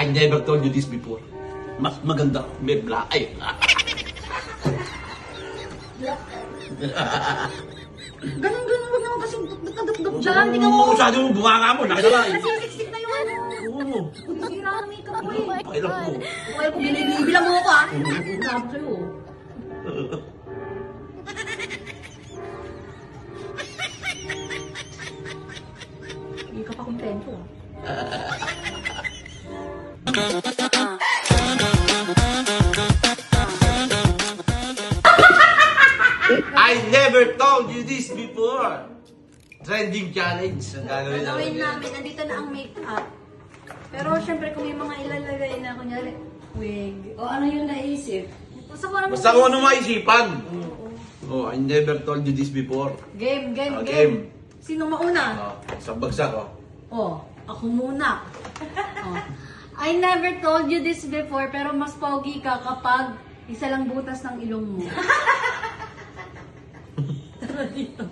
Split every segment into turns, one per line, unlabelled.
I never told you this before. Mas maganda may black. Ay.
Ganun, wag naman kasi dukduk dyan. Hindi ka mo.
Masyado mo, bunganga mo. Nakadala.
Nasisiksik na yun.
Oo.
Sira ang makeup mo eh.
Pakilap mo.
Okay, kung binibilang mo ako ah. Sabi sa'yo. Hindi ka pa kontento ah.
I never told you this before. Trending challenge ang gagawin
Gagawin
namin.
namin, nandito na ang makeup. Pero syempre kung may mga ilalagay na, kunyari, wig.
O ano yung naisip?
Basta kung ano
Basta kung ano maisipan. Oh, I never told you this before.
Game.
Game.
Sino mauna?
Oh, sa bagsak, oh.
Oh, ako muna. Oh. I never told you this before, pero mas pogi ka kapag isa lang butas ng ilong mo. Tara dito.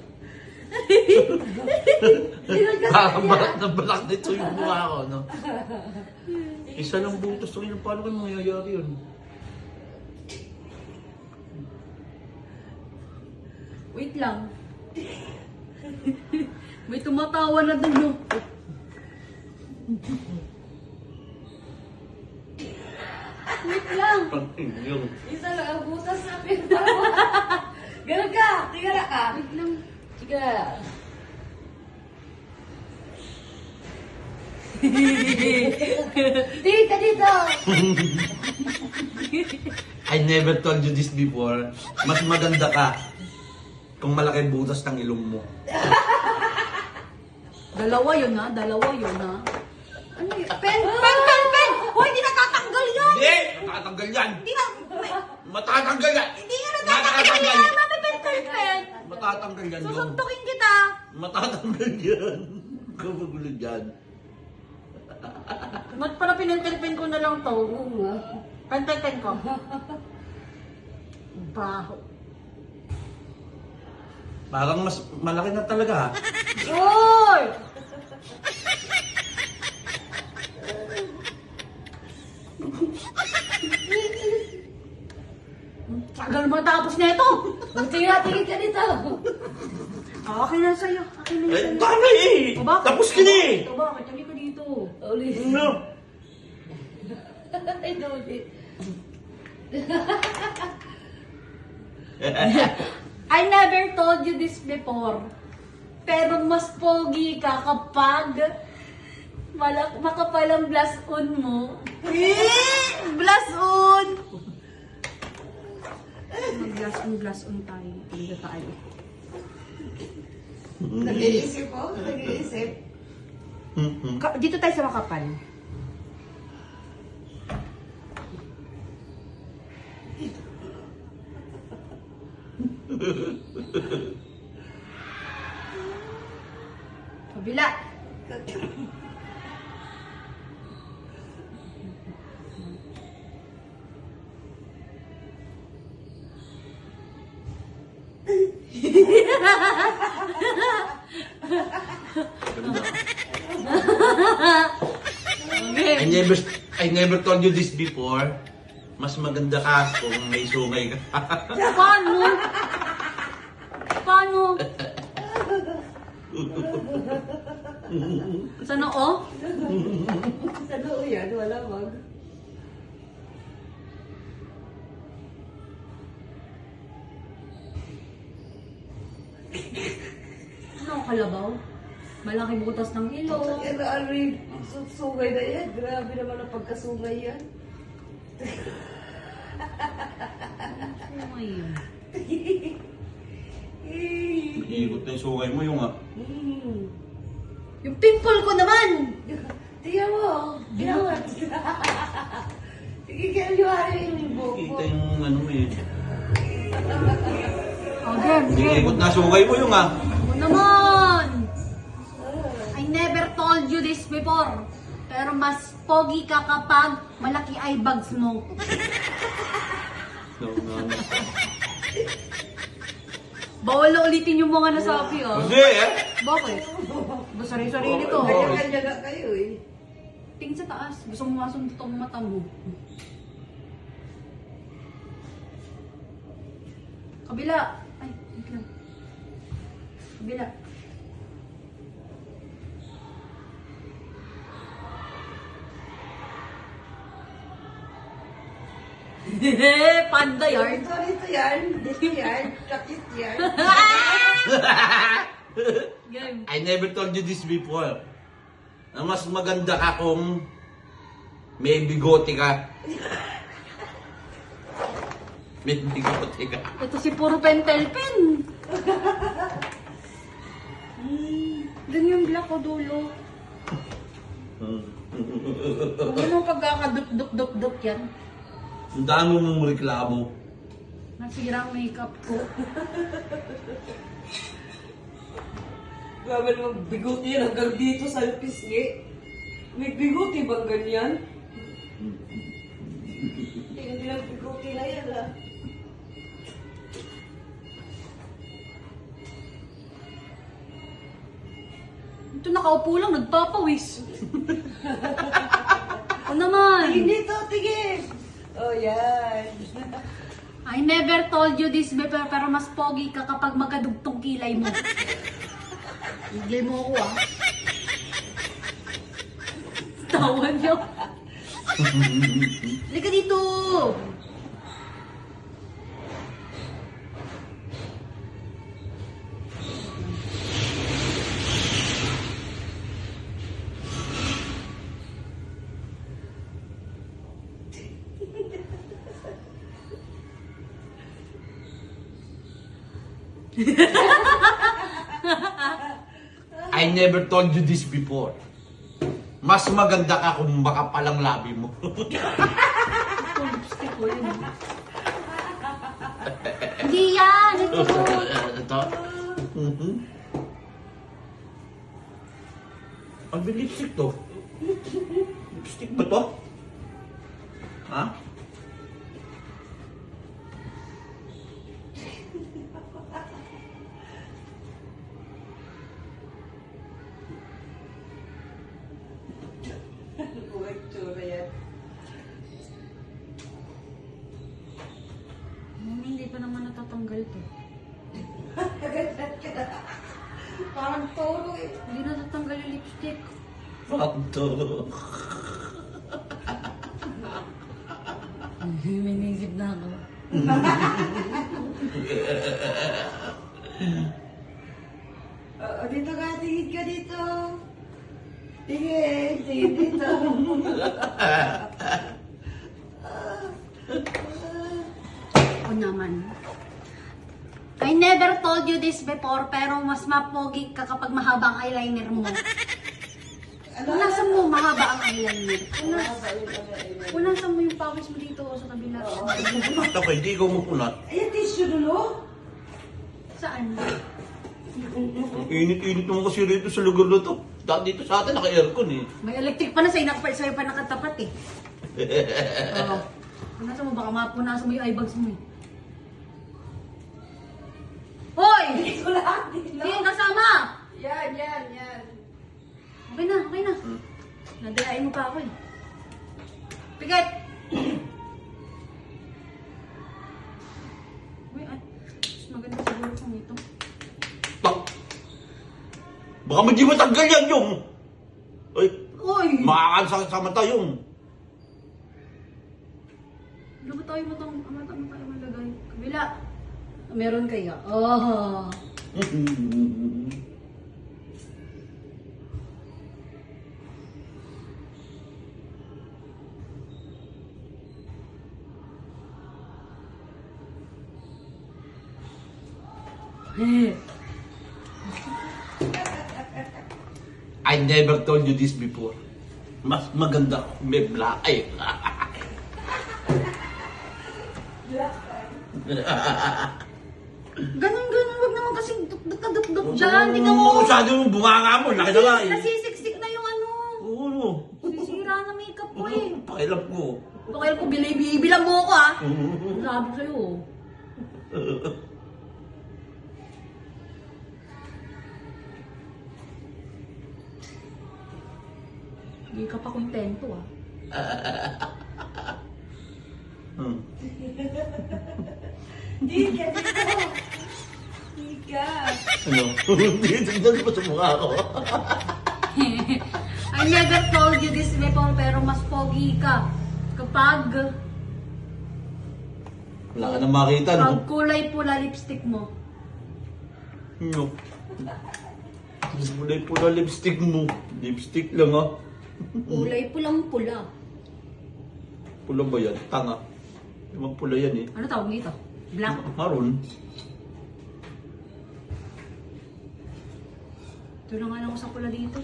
Parang balak na balak nito yung mukha ko, no? Isa lang butas to yun. Paano kayo mangyayari yun?
Wait lang. May tumatawa na dun, no? Wait lang.
Yung...
Isa lang ang butas na pinto. Ganun ka! Tigala ka!
Wait lang.
Tigala. Dito, dito!
I never told you this before. Mas maganda ka kung malaki butas ng ilong mo.
Dalawa yun, ha? Ano yun? Pen! Hoy, hindi natatanggal yan!
Hindi! Matatanggal yan!
Hindi na...
Matatanggal yan!
Hindi nga natatanggal yan! Mami, pen!
Matatanggal yan yung...
Susuntukin kita!
Matatanggal yan. Kapagulo dyan.
Ba't para pinentel-pen ko na lang to?
Oo nga.
Pen ko. Baho.
Parang mas malaki na talaga, ha?
Hoy! Tagal matapos na ito!
Tingin ka dito!
Akin na sa'yo. Akin na
Eh,
sa'yo.
tama eh!
O, bakit?
Tapos ka na eh!
Ito bakit? Hindi ko dito.
Ulit.
Ano?
Ay, ulit.
I never told you this before. Pero mas pogi ka kapag makapal ang blush on mo. Blush on! Mag-blush on tayo. Hindi tayo.
Nag-iisip po? Nag-iisip?
Dito tayo sa makapal. Kabila.
I never told you this before. Mas maganda ka kung may sungay ka.
Paano? Paano? Sa noo?
Sa noo yan, wala mag.
Ano ang kalabaw? Malaki butas ng ilong.
Yan, Ari, sungay na yan. Grabe naman ang pagkasungay yan.
Ano nga yun?
Iikot na yung sungay mo yung
Yung pimple ko naman!
Tingnan mo. Ginawa. Ginawa yung buhok mo.
Kita yung ano mo eh.
Oh, game.
Iikot na sungay mo yung
Ako naman! I never told you this before. Pero mas pogi ka kapag malaki eye bags mo. Bawal na ulitin yung mga nasabi, ah.
Kasi eh.
Bakit? Ba sarili-sarili to.
Kanya-kanya na kayo eh.
Tingin sa taas. Gusto mo masundot ang mata mo. Kabila. Ay, wait lang. Kabila. Panda yarn.
Dito yan. Dito yan. Kakit yan.
Game.
I never told you this before. Na mas maganda ka kung may bigote ka. May bigote ka.
Ito si puro pentelpen. Ganyan yung black ko dulo. Huwag mo nung pagkakaduk-duk-duk-duk yan.
Ang dami mong reklamo.
Nasira ang makeup ko.
Grabe naman biguti yan hanggang dito sa pisngi. May biguti bang ganyan? Hindi lang biguti na yan ah.
Ito nakaupo lang, nagpapawis. O naman.
Hindi to, tigil! Oh, yan.
I never told you this before, pero mas pogi ka kapag magkadugtong kilay mo. Igay mo ako ah. Tawa niyo. Halika dito.
I never told you this before. Mas maganda ka kung makapalang labi mo.
Ito, lipstick ko yun. Hindi yan. Ito.
Ito. Ang lipstick to. Lipstick ba to? Ha?
Buhay tsura yan.
Hindi pa naman natatanggal to.
Kagandad ka na. Parang toro eh.
Hindi natatanggal yung lipstick.
Pato.
May naisip na ako.
Dito ka, tingin ka dito. Tingin, tingin dito.
Ako naman. I never told you this before, pero mas mapogi ka kapag mahaba ang eyeliner mo. Punasan mo mahaba ang eyeliner. Punasan mo yung pawis mo dito sa kabila.
Punat ako, hindi ko mapunat.
Ayan, tissue dulo.
Saan?
Init-init naman kasi rito sa lugar na to. Dito sa atin naka-aircon eh.
May electric pa na sa'yo pa nakatapat eh. Oo. Punasan mo, baka mapunasan mo yung eyebags mo eh. Hoy!
Hindi ko lahat.
Sino yung kasama?
Yan, yan, yan.
Okay na, okay na. Nadayain mo pa ako eh. Pigat! Uy, ay. Mas maganda siguro kung ito.
Baka hindi matanggal yan yung. Ay,
Uy!
makakansakit sa mata yung.
Ano ba tayo matang tayo malagay? Kabila. Meron kaya? Oh.
I never told you this before. Mas maganda kung may black eye.
Ganun, wag naman kasi duk-duk dyan. Tingnan mo.
Masyado yung bunganga mo. Laki na nga eh.
Nasisiksik na yung ano.
Oo, no.
Sisira na makeup ko eh.
Pakilam ko.
Bakit ko bilang mo ako ah. Sabi sa'yo. Hindi ka pa kontento ah.
Di ka dito. Di ka.
Ano? Hindi, tignan mo sa mukha ko.
I never told you this before, pero mas pogi ka kapag
Wala ka nang makita, no?
pag kulay pula lipstick mo.
No. Kulay pula lipstick mo. Lipstick lang, ha?
Kulay pulang pula.
Pula ba yan? Tanga. Yung pula yan, eh.
Ano tawag dito? Black.
Maroon.
Ito na nga lang ako sa pula dito.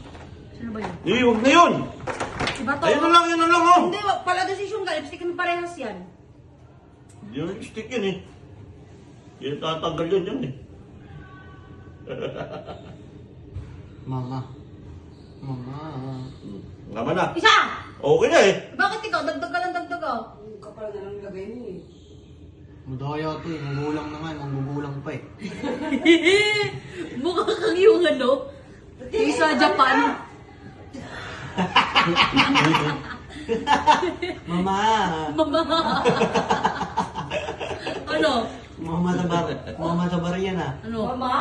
Sino ba yun?
Eh, huwag na yun!
Diba to?
Ayun na lang, oh!
Hindi, pala desisyon ka. Lipstick kami parehas yan.
Hindi yung lipstick yan, eh. Yan, tatanggal yan, eh.
Mama. Mama.
Naman na.
Isa!
Okay na, eh.
Bakit ikaw? Dagdag ka lang, dagdag ka.
Ang kapal na lang lagay mo eh.
Madaya to eh. Magulang na nga. Magugulang pa eh.
Mukha kang yung ano. Yung sa Japan.
Mama.
Mama. Ano?
Mama tabar yan ah.
Ano?
Mama!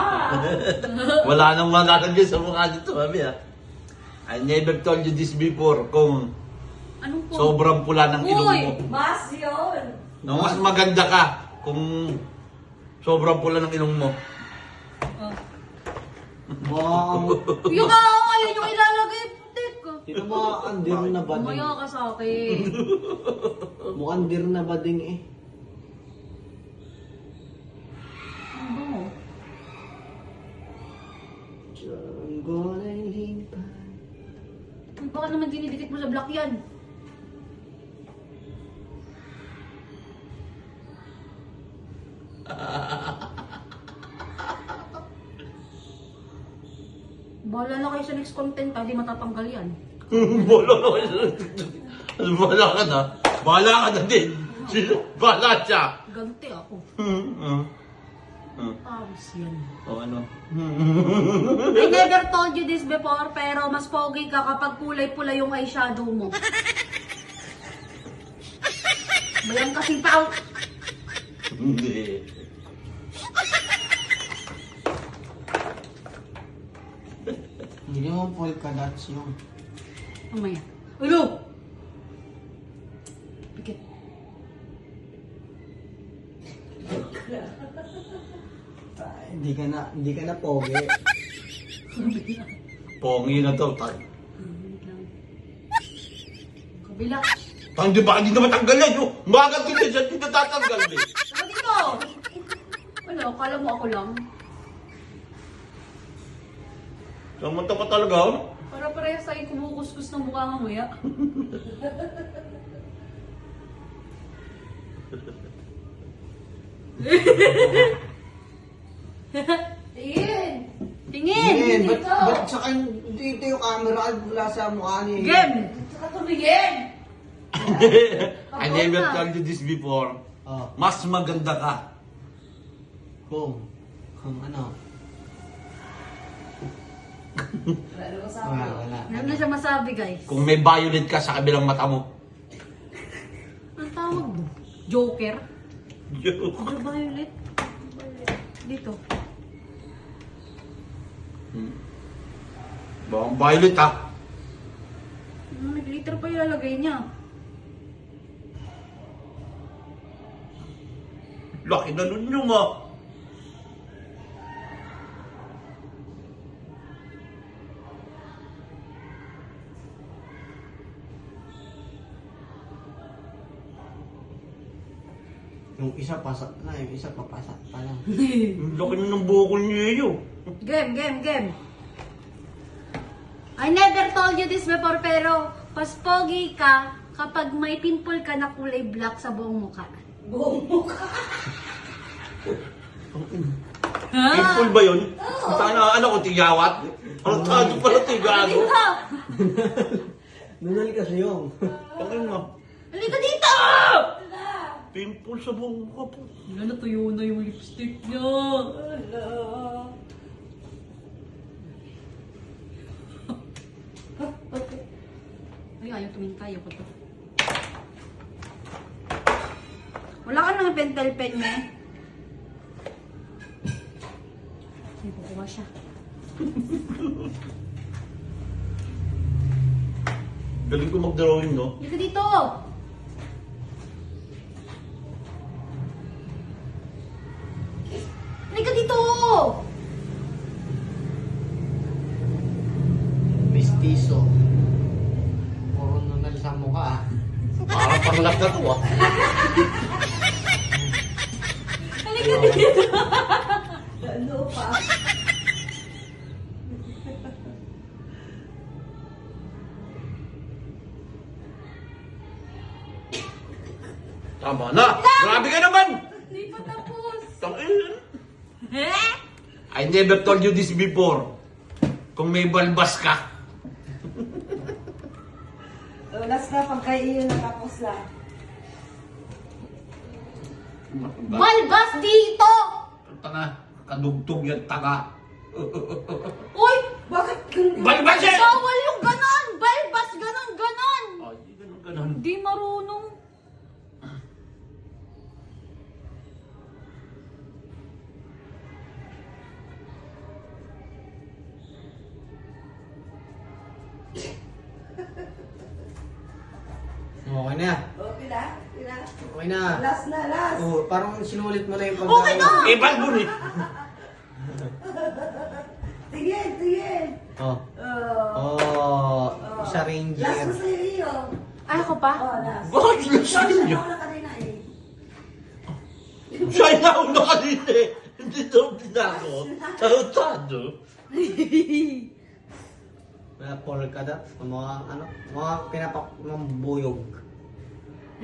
Wala nang matatanggal sa mukha dito, mami, ha? I never told you this before kung
Anong po?
sobrang pula ng ilong
Uy!
mo.
Mas yun!
No, mas maganda ka kung sobrang pula ng ilong mo.
Oh.
Wow.
Yung kakakayan yung ilalagay. Putik ko.
Sino ba andir na bading?
Umaya ka sa akin.
Mukhang dir na bading eh.
Ang bango.
Jungle ay limpay.
Ang baka naman dinidikit mo sa block yan. Bahala na kayo sa next content ha, di matatanggal yan.
Bahala ka Bahala ka na. Bahala ka na din. Bahala siya.
Ganti ako.
Oh,
Pawis yan.
ano?
I never told you this before, pero mas pogi ka kapag kulay-pula yung eyeshadow mo. Bayan kasing pao.
Hindi.
Hindi mo polka dots yung.
Umaya. Ulo! Pikit.
Hindi ka na pogi.
Pongi na to. Tang.
Kabila.
Di ba? Hindi na matanggal yan. Yung bagat ko dyan. Hindi na tatanggal din.
Saka dito! Ano, kala mo ako lang?
Samanta ka talaga, oh.
Para parehas tayo kumukuskus ng mukha mamaya.
Tingin!
Tingin!
Ba't sa kan dito yung camera wala sa mukha ni.
Game!
Dito ka tumingin!
I never told you this before.
Oh,
Mas maganda ka.
kung ano.
Wala na masabi.
Wala.
Ano na siya masabi, guys?
Kung may violet ka sa kabilang mata mo.
Ang tawag mo? Joker?
Joke.
Ano violet? Dito.
Bawang violet, ha?
May glitter pa ilalagay niya.
Laki na nun yung, ah.
Yung isa pasok na, yung isa papasok pa lang.
Laki na ng bukol niya yun.
Game. I never told you this before, pero mas pogi ka kapag may pimple ka na kulay black sa buong mukha.
Buong mukha.
Pimple ba yun? Sana, ano ko, tigawat? Ang tago pala tigago.
Dito!
Nunal kasi yung.
Bakit na?
Halika dito!
Pimple sa buong mukha po.
Wala, natuyo na yung lipstick niya.
Wala.
ayaw tumingin tayo ko to. Wala ka nang pentel pen, me. Ay, kukuha siya.
Galing ko mag-drawing, no?
Dito dito! Halika dito!
Mistiso. Puro naman sa mukha.
Parang panglat na to, ah.
Halika dito!
Ano pa?
Tama na! Grabe ka naman!
Hindi pa tapos.
Tangin.
Eh?
I never told you this before. Kung may balbas ka.
Last na, pagkaiyon na tapos na.
Balbas dito!
Tanga, kadugtog yan, tanga.
Uy!
Bakit ganun?
Balbas eh!
Bawal yung ganon! Balbas ganon, ganon!
Ay, ganun.
Hindi marunong.
Okay na.
Okay na? Pila?
Okay na.
Last na, last.
Oh, parang sinulit mo na yung
Okay na!
Eh, balbon eh.
Tingin, tingin.
Oh.
Oh.
Oh, isa ranger.
Last mo sa'yo, Rio.
Ay, ako pa?
Oh, last.
Bakit yung
Ikaw
sinyo?
siya na kanina eh.
Siya na una kanina eh. Hindi daw pinako. Tarotado.
Mga polka dot, mga ano, mga pinapak ng buyog.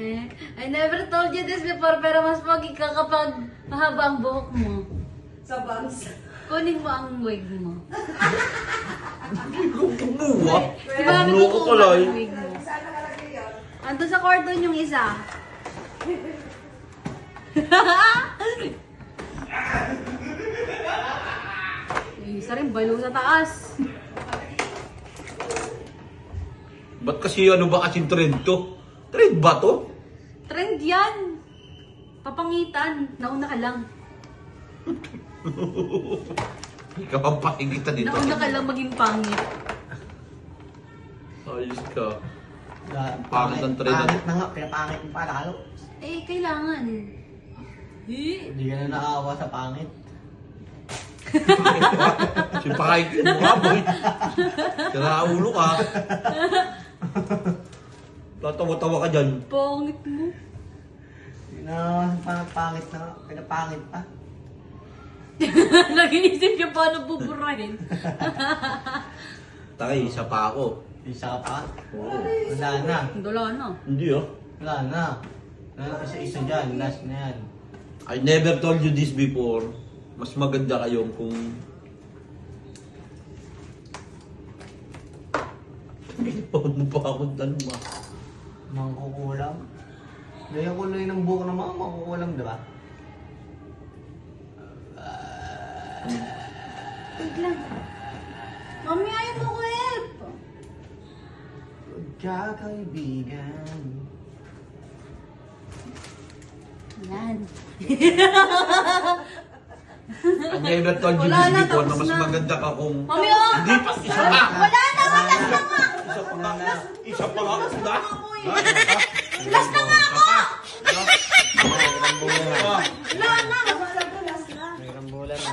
I never told you this before, pero mas pogi ka kapag mahaba ang buhok mo.
Sa bangs.
Kunin mo ang wig mo.
Hindi ko kumuha.
Si Mami
Loko
ko
ka lang.
ang wig mo.
Saan nakalagay yun?
Ando sa cordon yung isa. Yung isa rin, balo sa taas.
Ba't kasi ano ba kasing trend to? Trend ba to?
Trend yan. Papangitan. Nauna ka lang.
Ikaw ang pakingitan dito.
Nauna ka lang maging pangit.
Ayos ka.
Pangit
ang trade.
Pangit na nga, pinapangit mo pa lalo.
Eh, kailangan. Eh,
Hindi ka na naawa sa pangit.
Sipakain mo nga, boy. Kaya ulo ka. Tatawa-tawa ka dyan.
pangit mo.
Hindi na pangit na nga, pinapangit pa.
Nag-iisip niya paano buburahin.
Takay, isa pa ako.
Isa ka pa.
Oo.
Wala na.
Wala na.
Hindi ah.
Wala na. Isa-isa dyan, last na yan.
I never told you this before. Mas maganda kayong kung... Pagod mo pa ako dalawa.
Mangkukulam. Dahil yung kulay ng buhok ng mga mangkukulam, di ba?
Wait lang. Mami, ayaw mo ko help.
Kakaibigan.
Yan.
I never told you
Wala
this
na,
before na
tapos
mas
na.
maganda ka kung...
Mami, oh!
Hindi pa, isa pa!
Wala na, last na nga!
Isa pa nga! Isa pa nga!
Last na nga ako!
May rambulan na.
Wala na!
Wala ko, last na.
May rambulan na.